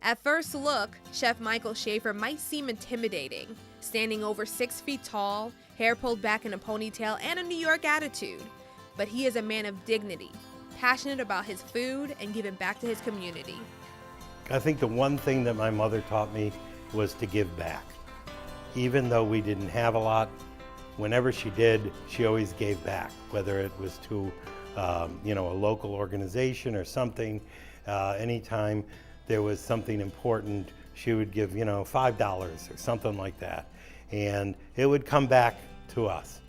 At first look, Chef Michael Shafer might seem intimidating, standing over 6 feet tall, hair pulled back in a ponytail, and a New York attitude. But he is a man of dignity, passionate about his food and giving back to his community. I think the one thing that my mother taught me was to give back. Even though we didn't have a lot, whenever she did, she always gave back, whether it was to a local organization or something. Anytime there was something important, she would give, $5 or something like that. And it would come back to us.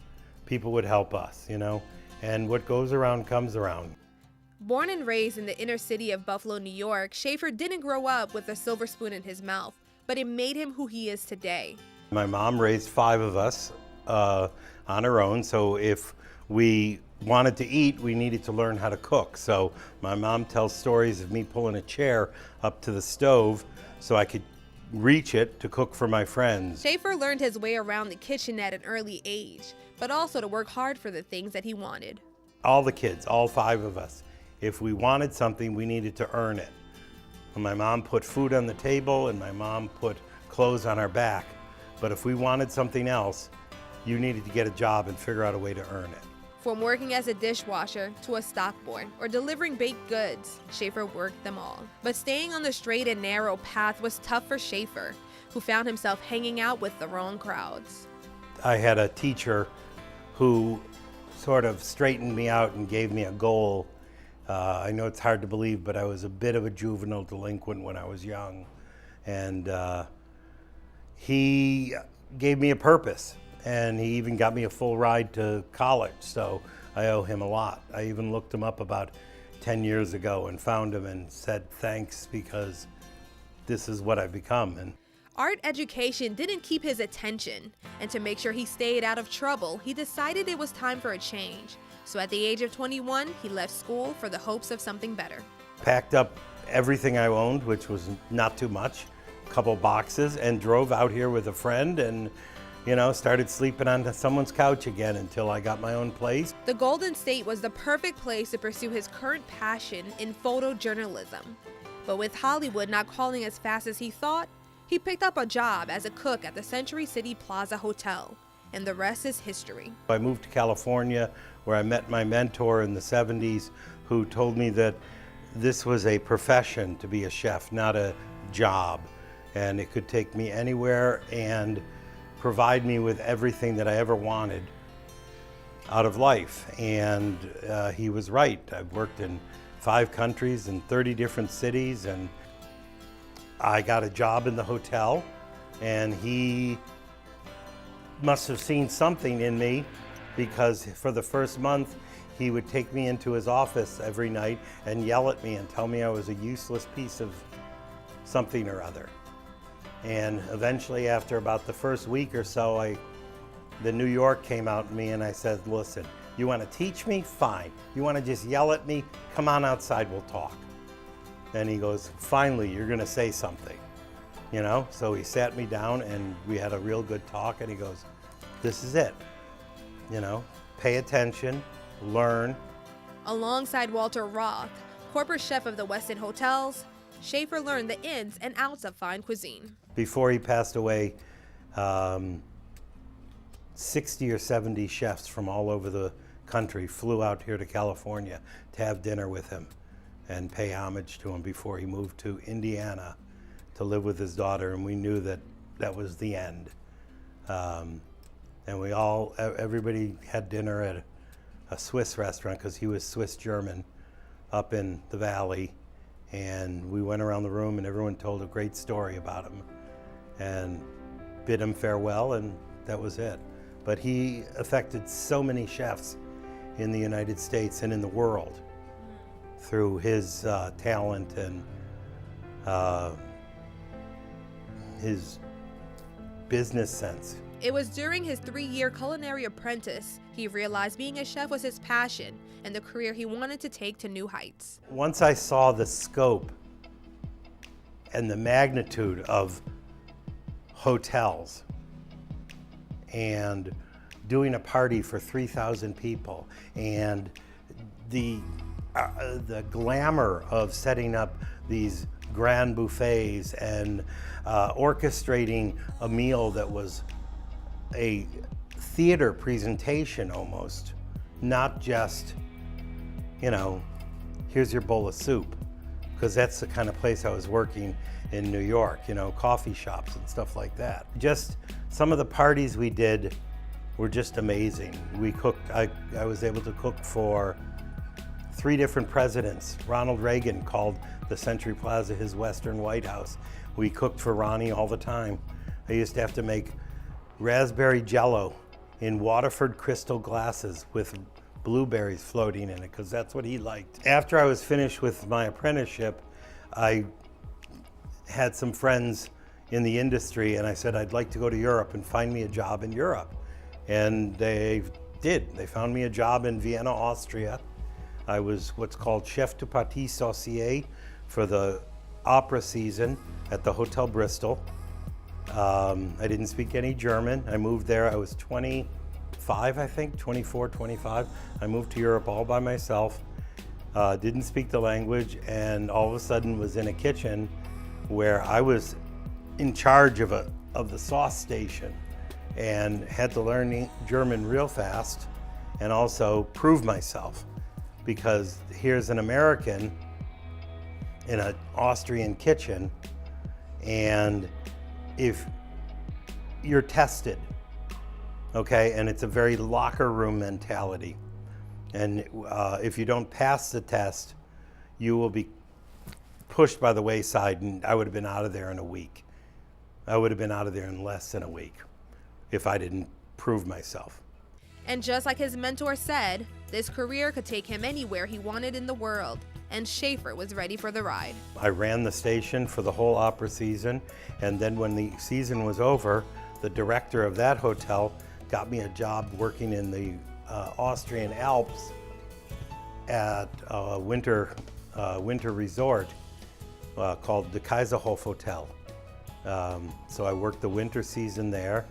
People would help us, and what goes around comes around. Born and raised in the inner city of Buffalo, New York, Shafer didn't grow up with a silver spoon in his mouth, but it made him who he is today. My mom raised 5 of us on her own, so if we wanted to eat, we needed to learn how to cook. So my mom tells stories of me pulling a chair up to the stove so I could reach it to cook for my friends. Shafer learned his way around the kitchen at an early age, but also to work hard for the things that he wanted. All the kids, all 5 of us, if we wanted something, we needed to earn it. And my mom put food on the table and my mom put clothes on our back. But if we wanted something else, you needed to get a job and figure out a way to earn it. From working as a dishwasher to a stockboard or delivering baked goods, Shafer worked them all. But staying on the straight and narrow path was tough for Shafer, who found himself hanging out with the wrong crowds. I had a teacher who sort of straightened me out and gave me a goal. I know it's hard to believe, but I was a bit of a juvenile delinquent when I was young. And he gave me a purpose. And he even got me a full ride to college, so I owe him a lot. I even looked him up about 10 years ago and found him and said thanks, because this is what I've become. And art education didn't keep his attention, and to make sure he stayed out of trouble, he decided it was time for a change. So at the age of 21, he left school for the hopes of something better. Packed up everything I owned, which was not too much, a couple boxes, and drove out here with a friend and started sleeping on someone's couch again until I got my own place. The Golden State was the perfect place to pursue his current passion in photojournalism. But with Hollywood not calling as fast as he thought, he picked up a job as a cook at the Century City Plaza Hotel, and the rest is history. I moved to California, where I met my mentor in the 70s, who told me that this was a profession to be a chef, not a job. And it could take me anywhere and provide me with everything that I ever wanted out of life. And he was right. I've worked in 5 countries and 30 different cities, and I got a job in the hotel, and he must have seen something in me, because for the first month he would take me into his office every night and yell at me and tell me I was a useless piece of something or other. And eventually, after about the first week or so, the New York came out in me, and I said, listen, you want to teach me? Fine. You want to just yell at me? Come on outside, we'll talk. And he goes, finally, you're going to say something. So he sat me down and we had a real good talk, and he goes, this is it. Pay attention, learn. Alongside Walter Roth, corporate chef of the West End Hotels, Shafer learned the ins and outs of fine cuisine. Before he passed away, 60 or 70 chefs from all over the country flew out here to California to have dinner with him and pay homage to him before he moved to Indiana to live with his daughter, and we knew that that was the end. And everybody had dinner at a Swiss restaurant, because he was Swiss-German up in the valley. And we went around the room and everyone told a great story about him and bid him farewell, and that was it. But he affected so many chefs in the United States and in the world through his talent and his business sense. It was during his 3-year culinary apprentice he realized being a chef was his passion and the career he wanted to take to new heights. Once I saw the scope and the magnitude of hotels and doing a party for 3,000 people and the glamour of setting up these grand buffets and orchestrating a meal that was a theater presentation almost, not just, you know, here's your bowl of soup, because that's the kind of place I was working in New York, you know, coffee shops and stuff like that. Just some of the parties we did were just amazing. We cooked, I was able to cook for 3 different presidents. Ronald Reagan called the Century Plaza his Western White House. We cooked for Ronnie all the time. I used to have to make raspberry jello in Waterford crystal glasses with blueberries floating in it, because that's what he liked. After I was finished with my apprenticeship, I had some friends in the industry and I said I'd like to go to Europe and find me a job in Europe. And they did. They found me a job in Vienna, Austria. I was what's called chef de partie saucier for the opera season at the Hotel Bristol. I didn't speak any German. I moved there, I was 25, I think, 24, 25. I moved to Europe all by myself, didn't speak the language, and all of a sudden was in a kitchen where I was in charge of the sauce station and had to learn German real fast and also prove myself, because here's an American in an Austrian kitchen, and if you're tested, okay, and it's a very locker room mentality, and if you don't pass the test, you will be pushed by the wayside, and I would have been out of there in a week. I would have been out of there in less than a week if I didn't prove myself. And just like his mentor said, this career could take him anywhere he wanted in the world, and Shafer was ready for the ride. I ran the station for the whole opera season, and then when the season was over, the director of that hotel got me a job working in the Austrian Alps at a winter resort called the Kaiserhof Hotel. So I worked the winter season there,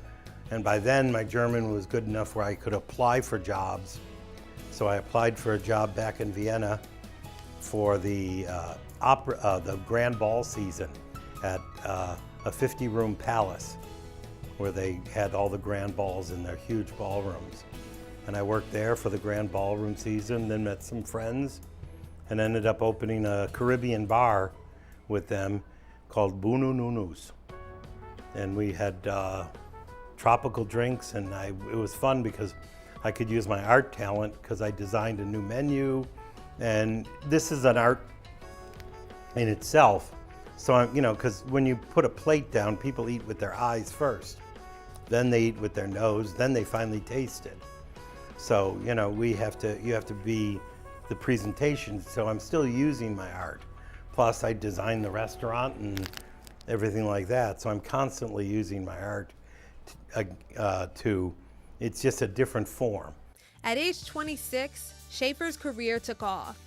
and by then my German was good enough where I could apply for jobs. So I applied for a job back in Vienna for the grand ball season at a 50-room palace where they had all the grand balls in their huge ballrooms. And I worked there for the grand ballroom season, then met some friends, and ended up opening a Caribbean bar with them called Bunu Nunus. And we had tropical drinks, and it was fun because I could use my art talent because I designed a new menu. And this is an art in itself. So, because when you put a plate down, people eat with their eyes first. Then they eat with their nose, then they finally taste it. So, you have to be the presentation. So I'm still using my art. Plus I designed the restaurant and everything like that. So I'm constantly using my art it's just a different form. At age 26, Shafer's career took off,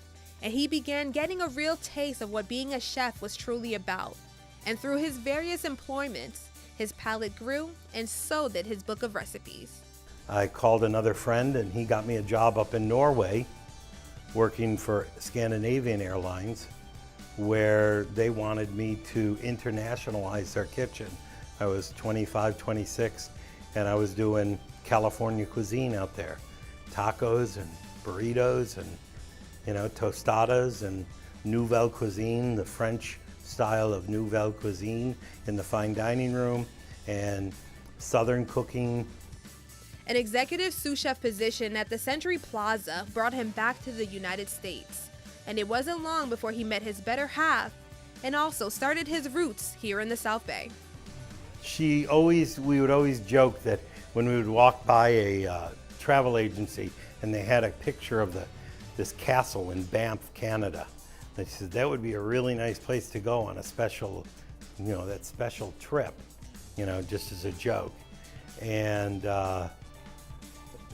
and he began getting a real taste of what being a chef was truly about. And through his various employments, his palate grew, and so did his book of recipes. I called another friend, and he got me a job up in Norway, working for Scandinavian Airlines, where they wanted me to internationalize their kitchen. I was 25, 26, and I was doing California cuisine out there. Tacos and burritos and, tostadas and nouvelle cuisine, the French style of nouvelle cuisine in the fine dining room, and Southern cooking. An executive sous chef position at the Century Plaza brought him back to the United States, and it wasn't long before he met his better half and also started his roots here in the South Bay. We would always joke that when we would walk by a travel agency and they had a picture of this castle in Banff, Canada, they said that would be a really nice place to go on a special, that special trip, just as a joke. And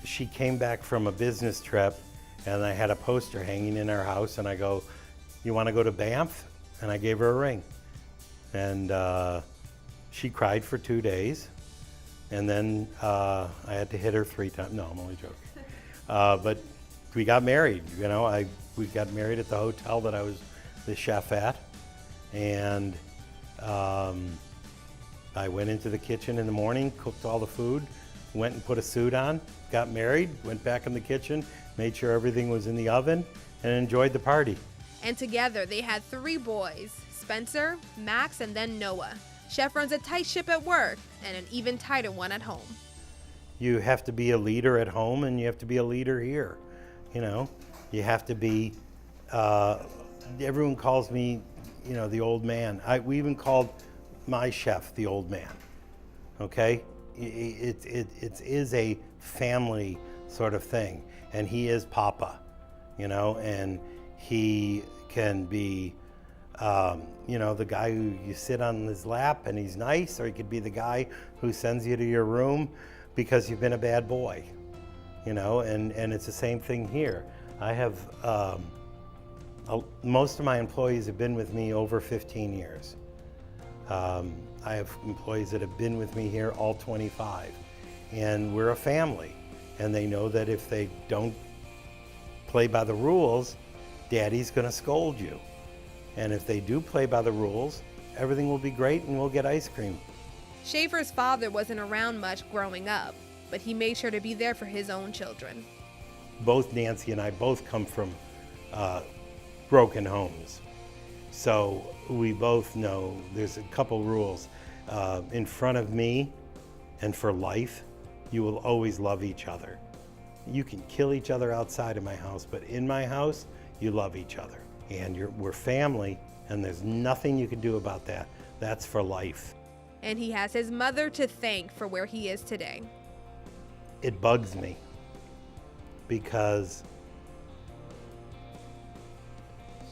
she came back from a business trip, and I had a poster hanging in our house, and I go, "You want to go to Banff?" And I gave her a ring. And she cried for 2 days, and then I had to hit her 3 times. No, I'm only joking. But we got married. We got married at the hotel that I was the chef at, And I went into the kitchen in the morning, cooked all the food, went and put a suit on, got married, went back in the kitchen, made sure everything was in the oven, and enjoyed the party. And together they had 3 boys, Spencer, Max, and then Noah. Chef runs a tight ship at work and an even tighter one at home. You have to be a leader at home and you have to be a leader here. You know, you have to be, everyone calls me, you know, the old man. We even called my chef the old man, okay? It is a family sort of thing, and he is Papa, you know, and he can be, you know, the guy who you sit on his lap and he's nice, or he could be the guy who sends you to your room because you've been a bad boy, you know, and it's the same thing here. I have, most of my employees have been with me over 15 years. I have employees that have been with me here all 25, and we're a family, and they know that if they don't play by the rules, Daddy's gonna scold you. And if they do play by the rules, everything will be great and we'll get ice cream. Shafer's father wasn't around much growing up, but he made sure to be there for his own children. Both Nancy and I both come from broken homes. So we both know there's a couple rules. In front of me and for life, you will always love each other. You can kill each other outside of my house, but in my house, you love each other. And we're family, and there's nothing you can do about that. That's for life. And he has his mother to thank for where he is today. It bugs me because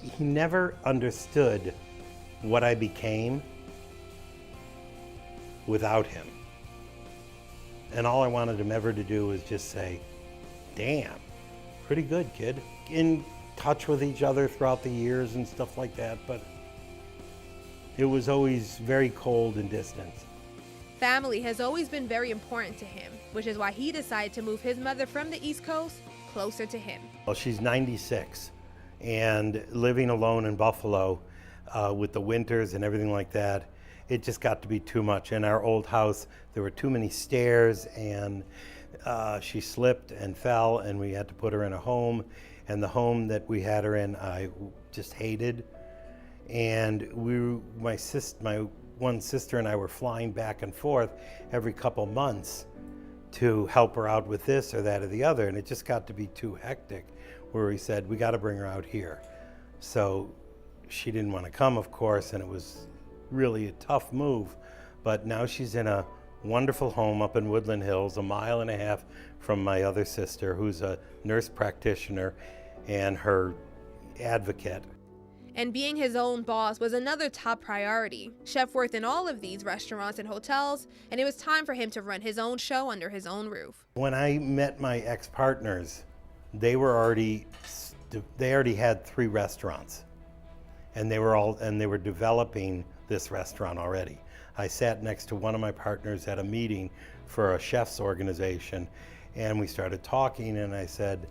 he never understood what I became without him. And all I wanted him ever to do was just say, damn, pretty good, kid. In touch with each other throughout the years and stuff like that, but it was always very cold and distant. Family has always been very important to him, which is why he decided to move his mother from the East Coast closer to him. Well, she's 96, and living alone in Buffalo with the winters and everything like that, it just got to be too much. In our old house, there were too many stairs, and she slipped and fell, and we had to put her in a home. And the home that we had her in, I just hated. And my one sister and I were flying back and forth every couple months to help her out with this or that or the other. And it just got to be too hectic, where we said, we got to bring her out here. So she didn't want to come, of course, and it was really a tough move. But now she's in a wonderful home up in Woodland Hills, 1.5 miles from my other sister, who's a nurse practitioner and her advocate. And being his own boss was another top priority. Chef worked in all of these restaurants and hotels, and it was time for him to run his own show under his own roof. When I met my ex-partners, they already had 3 restaurants, and they were developing this restaurant already. I sat next to one of my partners at a meeting for a chef's organization, and we started talking, and I said,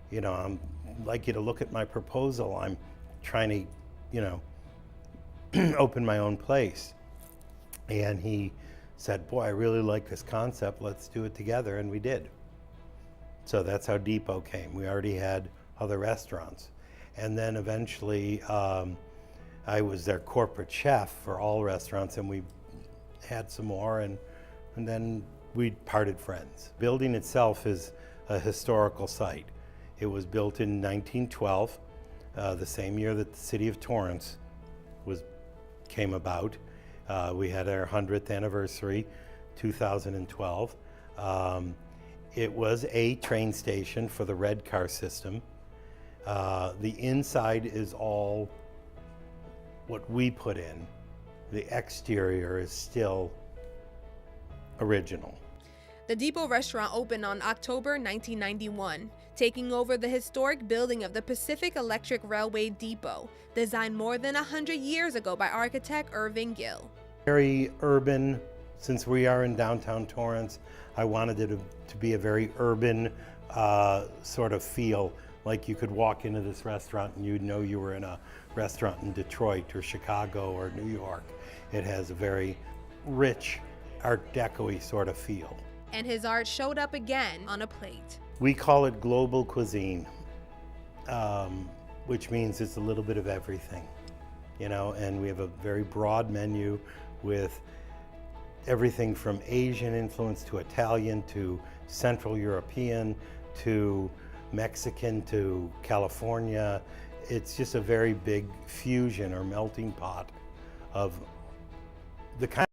you know, I'd like you to look at my proposal. I'm trying to, you know, open my own place. And he said, boy, I really like this concept. Let's do it together, and we did. So that's how Depot came. We already had other restaurants. And then eventually, I was their corporate chef for all restaurants, and we had some more, and then we parted friends. The building itself is a historical site. It was built in 1912, the same year that the city of Torrance came about. We had our 100th anniversary, 2012. It was a train station for the red car system. The inside is all what we put in. The exterior is still original. The Depot restaurant opened on October 1991, taking over the historic building of the Pacific Electric Railway Depot, designed more than 100 years ago by architect Irving Gill. Very urban. Since we are in downtown Torrance, I wanted it to be a very urban sort of feel, like you could walk into this restaurant and you'd know you were in a restaurant in Detroit or Chicago or New York. It has a very rich Art Deco-y sort of feel. And his art showed up again on a plate. We call it global cuisine, which means it's a little bit of everything, you know, and we have a very broad menu with everything from Asian influence to Italian to Central European to Mexican to California. It's just a very big fusion or melting pot of the kind